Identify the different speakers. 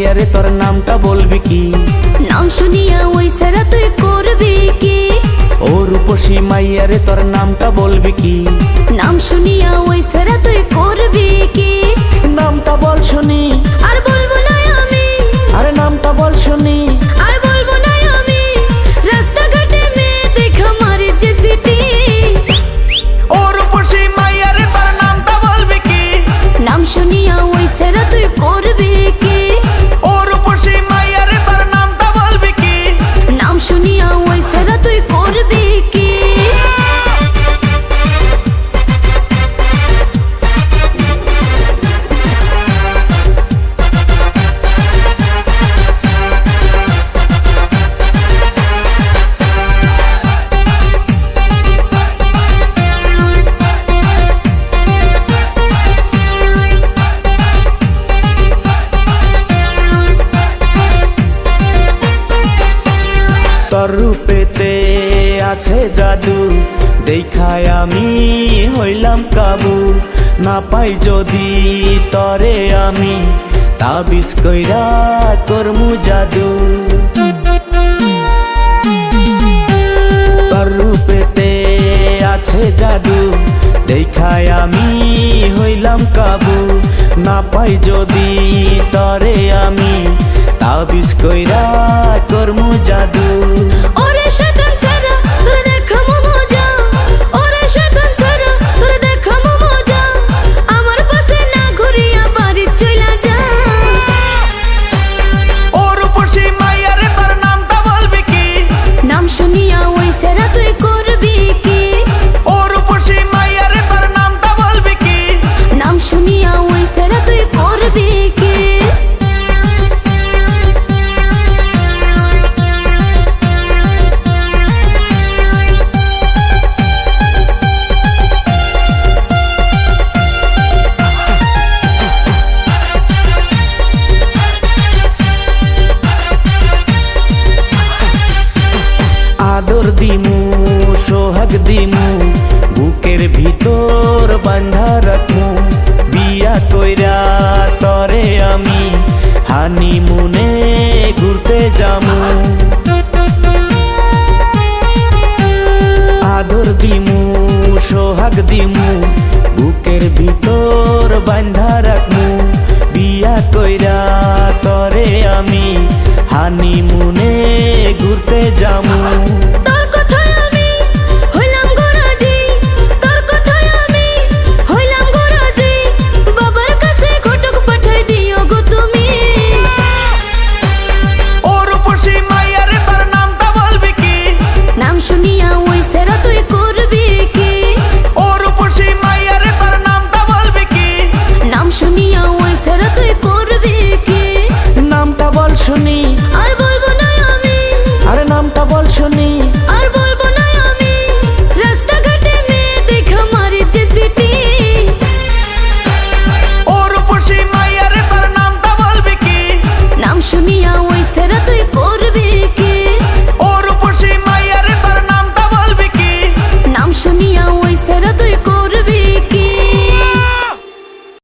Speaker 1: মাইয়ারে তোর নামটা বলবি কি?
Speaker 2: নাম শুনিয়া ওই সারা তুই করবি কি?
Speaker 1: ও রূপসী মাইয়ারে তোর নামটা বলবি কি?
Speaker 2: নাম শুনিয়া ওই সারা তুই করবি কি?
Speaker 1: নামটা বল শুনি।
Speaker 2: আর বলবো না আমি।
Speaker 1: আরে নামটা বল শুনি।
Speaker 2: আর বলবো না আমি। রাস্তাঘাটে মেয়ে দেখা মারি যে সিটি।
Speaker 1: ও রূপসী মাইয়ারে তোর নামটা বলবি কি?
Speaker 2: নাম শুনিয়া ওই সারা তুই করবি কি?
Speaker 1: ও রূপসী মাইয়ারে তোর নামটা বলবি কি?
Speaker 2: নাম শুনিয়া ওই সারা তুই করবি কি?
Speaker 1: তোর রূপেতে আছে জাদু, দেখায় আমি হইলাম কাবু। না পাই যদি তরে আমি, তাবিজ কইরা করমু জাদু। তোর রূপেতে আছে জাদু, দেখায় আমি হইলাম কাবু। না পাই যদি তরে আমি, তাবিজ কইরা করমু জাদু।
Speaker 2: ওরে শয়তান ছাড়া তোরে দেখামু মজা। ওরে শয়তান ছাড়া তোরে দেখামু মজা। আমার পাশে না ঘুরিয়া বাড়ি চইলা যা।
Speaker 1: ও রূপসী মাইয়ারে তোর নামটা বলবি কি?
Speaker 2: নাম শুনিয়া ওই সারা তুই করবি কি?
Speaker 1: ও রূপসী মাইয়ারে তোর নামটা বলবি কি?
Speaker 2: নাম শুনিয়া ওই সারা তুই করবি কি?
Speaker 1: আদর দিমু, সোহাগ দিমু, বুকের ভিতর বান্ধা রাখমু। বিয়া কইরা তরে আমি হানিমুনে ঘুরতে যামু। আদর দিমু, সোহাগ দিমু, বুকের ভিতর বান্ধা রাখমু। বিয়া কইরা তরে